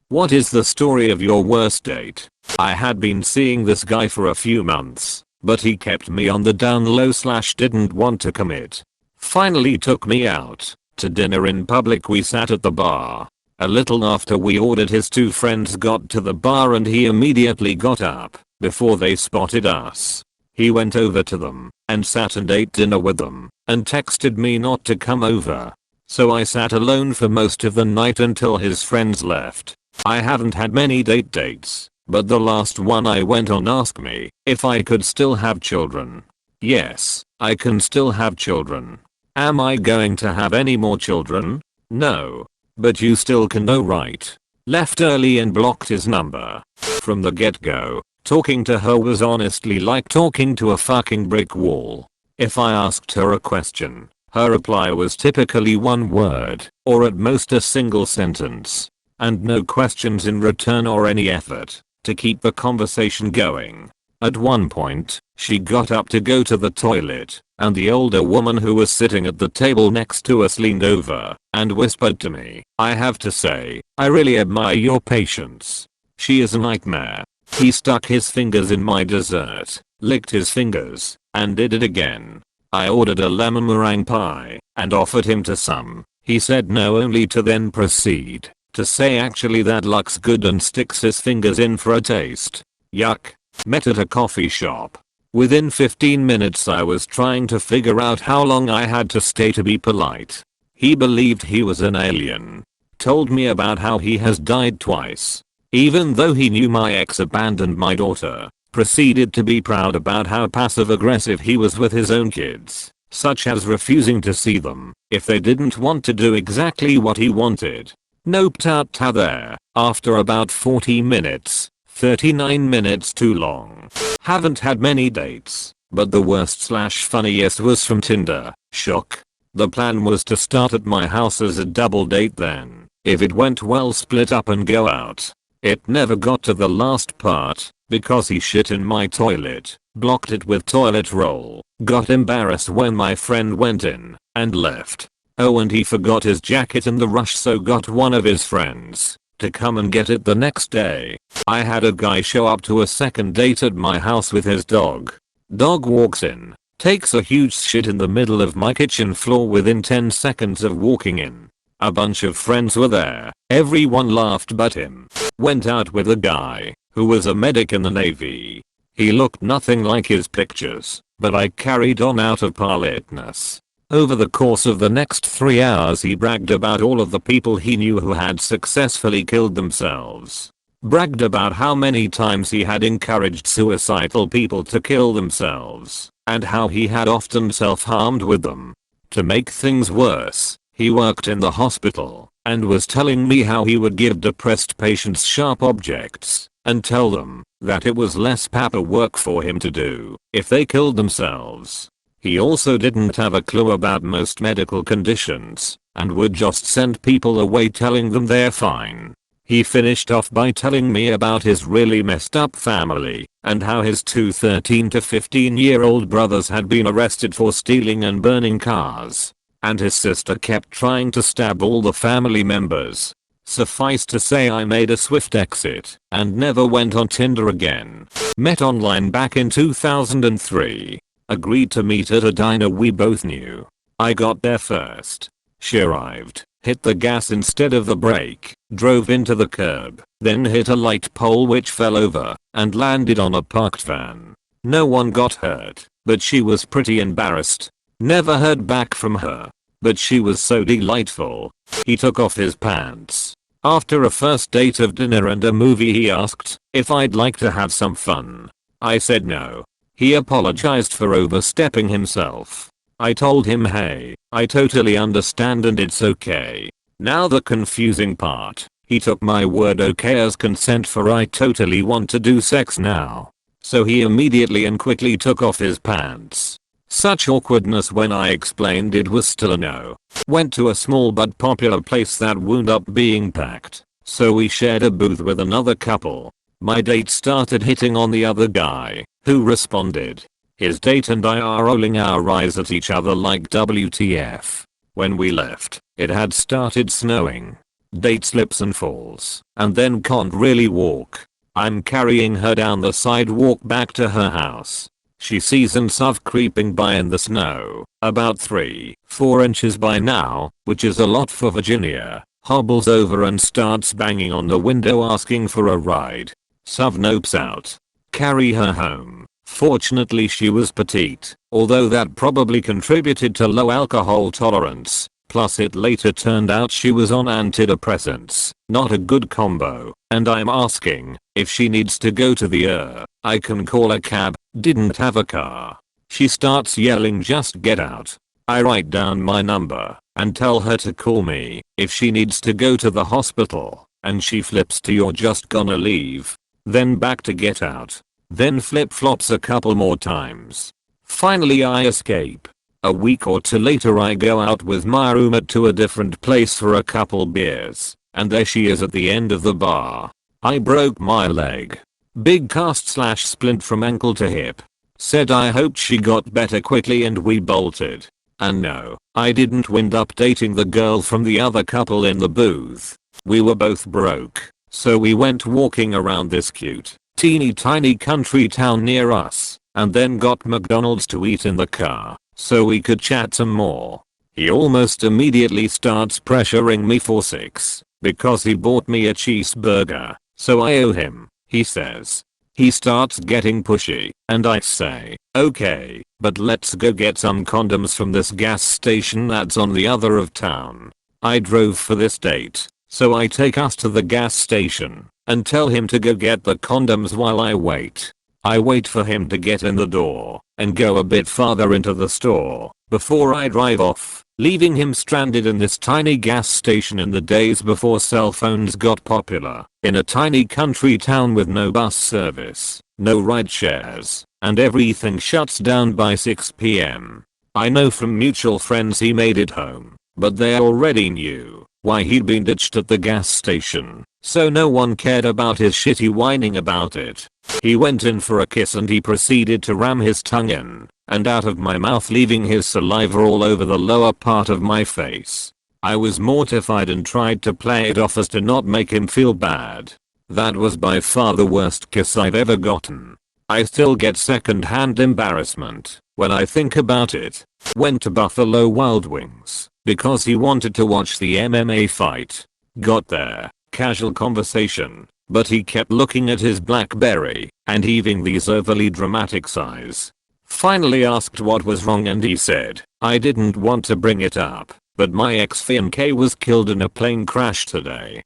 What is the story of your worst date? I had been seeing this guy for a few months, but he kept me on the down low / didn't want to commit. Finally took me out to dinner in public. We sat at the bar. A little after we ordered, his two friends got to the bar and he immediately got up before they spotted us. He went over to them and sat and ate dinner with them and texted me not to come over. So I sat alone for most of the night until his friends left. I haven't had many dates, but the last one I went on asked me if I could still have children. Yes, I can still have children. Am I going to have any more children? No. But you still can though, right? Left early and blocked his number. From the get-go, talking to her was honestly like talking to a fucking brick wall. If I asked her a question, her reply was typically one word, or at most a single sentence. And no questions in return or any effort to keep the conversation going. At one point, she got up to go to the toilet, and the older woman who was sitting at the table next to us leaned over and whispered to me, "I have to say, I really admire your patience. She is a nightmare." He stuck his fingers in my dessert, licked his fingers, and did it again. I ordered a lemon meringue pie and offered him to some. He said no, only to then proceed to say actually that looks good and sticks his fingers in for a taste. Yuck. Met at a coffee shop. Within 15 minutes I was trying to figure out how long I had to stay to be polite. He believed he was an alien. Told me about how he has died twice. Even though he knew my ex abandoned my daughter. Proceeded to be proud about how passive aggressive he was with his own kids, such as refusing to see them if they didn't want to do exactly what he wanted. Noped out there after about 40 minutes. 39 minutes too long. Haven't had many dates, but the worst / funniest was from Tinder. Shock. The plan was to start at my house as a double date, then, if it went well, split up and go out. It never got to the last part because he shit in my toilet, blocked it with toilet roll, got embarrassed when my friend went in, and left. Oh, and he forgot his jacket in the rush, so got one of his friends to come and get it the next day. I had a guy show up to a second date at my house with his dog. Dog walks in, takes a huge shit in the middle of my kitchen floor within 10 seconds of walking in. A bunch of friends were there. Everyone laughed but him. Went out with a guy who was a medic in the Navy. He looked nothing like his pictures, but I carried on out of politeness. Over the course of the next 3 hours he bragged about all of the people he knew who had successfully killed themselves. Bragged about how many times he had encouraged suicidal people to kill themselves, and how he had often self-harmed with them. To make things worse, he worked in the hospital, and was telling me how he would give depressed patients sharp objects, and tell them that it was less paperwork for him to do if they killed themselves. He also didn't have a clue about most medical conditions, and would just send people away telling them they're fine. He finished off by telling me about his really messed up family, and how his two 13 to 15-year-old brothers had been arrested for stealing and burning cars, and his sister kept trying to stab all the family members. Suffice to say, I made a swift exit and never went on Tinder again. Met online back in 2003. Agreed to meet at a diner we both knew. I got there first. She arrived, hit the gas instead of the brake, drove into the curb, then hit a light pole which fell over and landed on a parked van. No one got hurt, but she was pretty embarrassed. Never heard back from her, but she was so delightful. He took off his pants. After a first date of dinner and a movie, he asked if I'd like to have some fun. I said no. He apologized for overstepping himself. I told him, hey, I totally understand and it's okay. Now the confusing part. He took my word okay as consent for I totally want to do sex now. So he immediately and quickly took off his pants. Such awkwardness when I explained it was still a no. Went to a small but popular place that wound up being packed. So we shared a booth with another couple. My date started hitting on the other guy, who responded. His date and I are rolling our eyes at each other like WTF. When we left, it had started snowing. Date slips and falls, and then can't really walk. I'm carrying her down the sidewalk back to her house. She sees and stuff creeping by in the snow, about 3-4 inches by now, which is a lot for Virginia. Hobbles over and starts banging on the window asking for a ride. Suv nopes out. Carry her home. Fortunately she was petite, although that probably contributed to low alcohol tolerance. Plus it later turned out she was on antidepressants. Not a good combo. And I'm asking if she needs to go to the I can call a cab. Didn't have a car. She starts yelling just get out. I write down my number and tell her to call me if she needs to go to the hospital, and she flips to you're just gonna leave. Then back to get out. Then flip flops a couple more times. Finally I escape. A week or two later I go out with my roommate to a different place for a couple beers, and there she is at the end of the bar. I broke my leg. Big cast/splint from ankle to hip. Said I hoped she got better quickly and we bolted. And no, I didn't wind up dating the girl from the other couple in the booth. We were both broke, so we went walking around this cute, teeny tiny country town near us, and then got McDonald's to eat in the car, so we could chat some more. He almost immediately starts pressuring me for 6, because he bought me a cheeseburger, so I owe him, he says. He starts getting pushy, and I say, okay, but let's go get some condoms from this gas station that's on the other of town. I drove for this date, so I take us to the gas station and tell him to go get the condoms while I wait. I wait for him to get in the door and go a bit farther into the store before I drive off, leaving him stranded in this tiny gas station in the days before cell phones got popular, in a tiny country town with no bus service, no ride shares, and everything shuts down by 6 p.m. I know from mutual friends he made it home, but they already knew why he'd been ditched at the gas station, so no one cared about his shitty whining about it. He went in for a kiss and he proceeded to ram his tongue in and out of my mouth, leaving his saliva all over the lower part of my face. I was mortified and tried to play it off as to not make him feel bad. That was by far the worst kiss I've ever gotten. I still get second-hand embarrassment when I think about it. Went to Buffalo Wild Wings because he wanted to watch the MMA fight. Got there, casual conversation, but he kept looking at his BlackBerry and heaving these overly dramatic sighs. Finally asked what was wrong and he said, I didn't want to bring it up, but my ex-fiancé was killed in a plane crash today.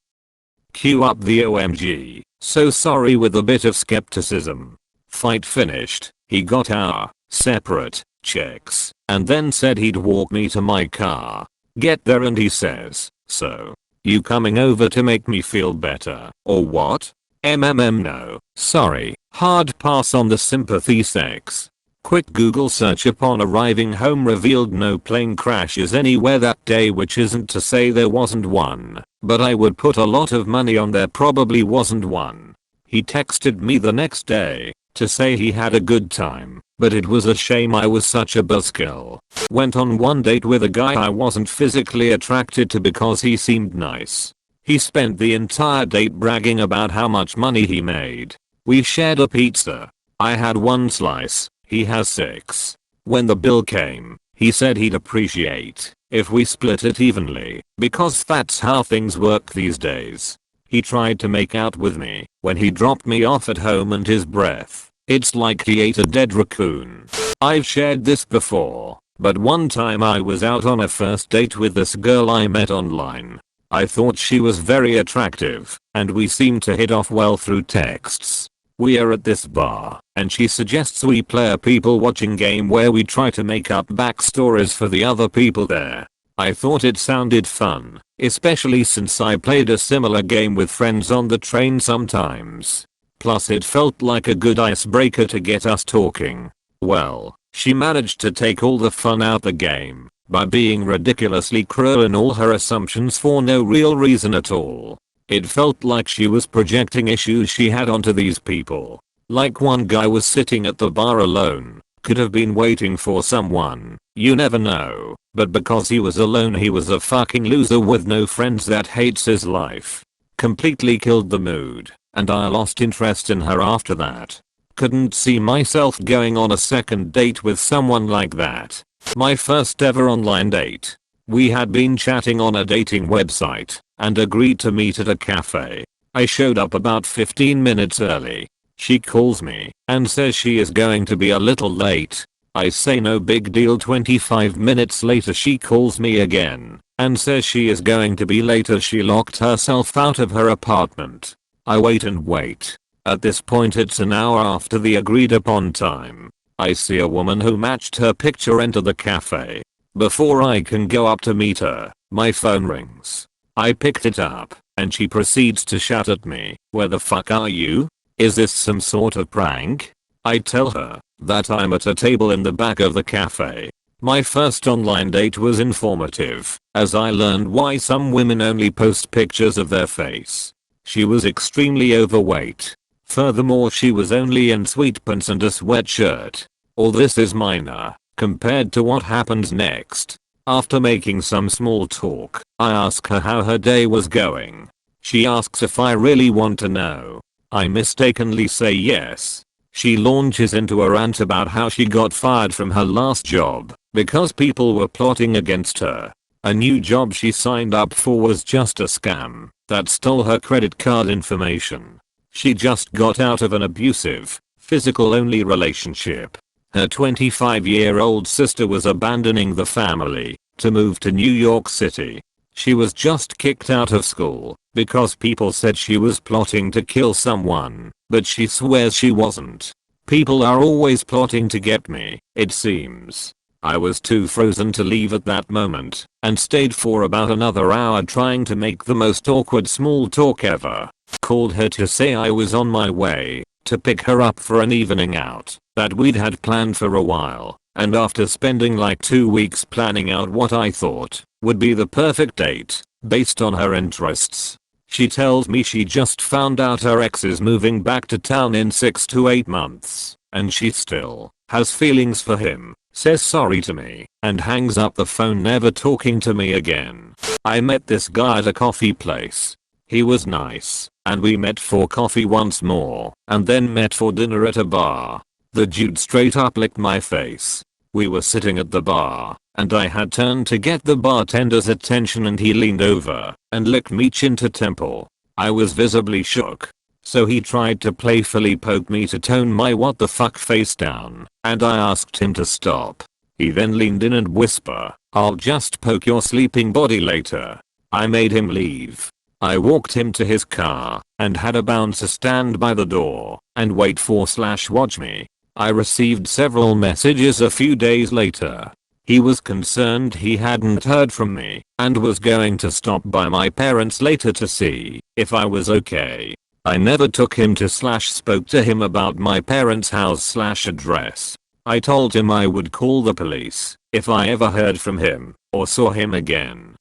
Cue up the OMG, so sorry with a bit of skepticism. Fight finished, he got our separate checks and then said he'd walk me to my car. Get there and he says, so, you coming over to make me feel better, or what? No, sorry, hard pass on the sympathy sex. Quick Google search upon arriving home revealed no plane crashes anywhere that day, which isn't to say there wasn't one, but I would put a lot of money on there probably wasn't one. He texted me the next day to say he had a good time, but it was a shame I was such a buzzkill. Went on one date with a guy I wasn't physically attracted to because he seemed nice. He spent the entire date bragging about how much money he made. We shared a pizza. I had 1 slice. He has 6. When the bill came, he said he'd appreciate if we split it evenly, because that's how things work these days. He tried to make out with me when he dropped me off at home, and his breath, it's like he ate a dead raccoon. I've shared this before, but one time I was out on a first date with this girl I met online. I thought she was very attractive, and we seemed to hit off well through texts. We are at this bar, and she suggests we play a people watching game where we try to make up backstories for the other people there. I thought it sounded fun, especially since I played a similar game with friends on the train sometimes. Plus it felt like a good icebreaker to get us talking. Well, she managed to take all the fun out the game by being ridiculously cruel in all her assumptions for no real reason at all. It felt like she was projecting issues she had onto these people. Like one guy was sitting at the bar alone, Could have been waiting for someone, you never know, but because he was alone he was a fucking loser with no friends that hates his life. Completely killed the mood, and I lost interest in her after that. Couldn't see myself going on a second date with someone like that. My first ever online date. We had been chatting on a dating website and agreed to meet at a cafe. I showed up about 15 minutes early. She calls me and says she is going to be a little late. I say no big deal. 25 minutes later she calls me again and says she is going to be late as she locked herself out of her apartment. I wait and wait. At this point it's an hour after the agreed upon time. I see a woman who matched her picture enter the cafe. Before I can go up to meet her, my phone rings. I picked it up and she proceeds to shout at me, "Where the fuck are you? Is this some sort of prank?" I tell her that I'm at a table in the back of the cafe. My first online date was informative, as I learned why some women only post pictures of their face. She was extremely overweight. Furthermore, she was only in sweatpants and a sweatshirt. All this is minor compared to what happens next. After making some small talk, I ask her how her day was going. She asks if I really want to know. I mistakenly say yes. She launches into a rant about how she got fired from her last job because people were plotting against her. A new job she signed up for was just a scam that stole her credit card information. She just got out of an abusive, physical-only relationship. Her 25-year-old sister was abandoning the family to move to New York City. She was just kicked out of school because people said she was plotting to kill someone, but she swears she wasn't. People are always plotting to get me, it seems. I was too frozen to leave at that moment and stayed for about another hour trying to make the most awkward small talk ever. Called her to say I was on my way to pick her up for an evening out that we'd had planned for a while, and after spending like 2 weeks planning out what I thought would be the perfect date based on her interests, she tells me she just found out her ex is moving back to town in 6 to 8 months and she still has feelings for him, says sorry to me, and hangs up the phone, never talking to me again. I met this guy at a coffee place. He was nice, and we met for coffee once more, and then met for dinner at a bar. The dude straight up licked my face. We were sitting at the bar, and I had turned to get the bartender's attention and he leaned over and licked me chin to temple. I was visibly shook. So he tried to playfully poke me to tone my what the fuck face down, and I asked him to stop. He then leaned in and whisper, "I'll just poke your sleeping body later." I made him leave. I walked him to his car and had a bouncer stand by the door and wait for / watch me. I received several messages a few days later. He was concerned he hadn't heard from me and was going to stop by my parents later to see if I was okay. I never took him to / spoke to him about my parents' house / address. I told him I would call the police if I ever heard from him or saw him again.